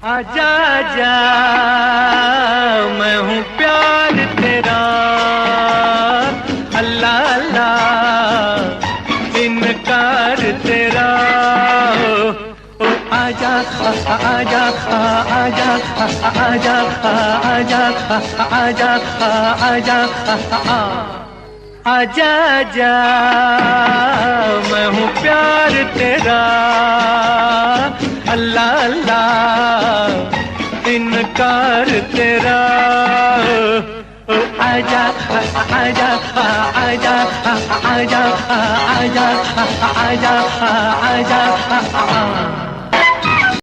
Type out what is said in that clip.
आजा आजा मैं हूँ प्यार तेरा, अल्लाह अल्लाह इनकार तेरा। ओ आजा आजा आजा आजा आजा आजा आजा आजा आजा मैं हूँ प्यार तेरा, अल्लाह अल्लाह इनकार तेरा। आजा आजा आजा आजा आजा आजा आजा आजा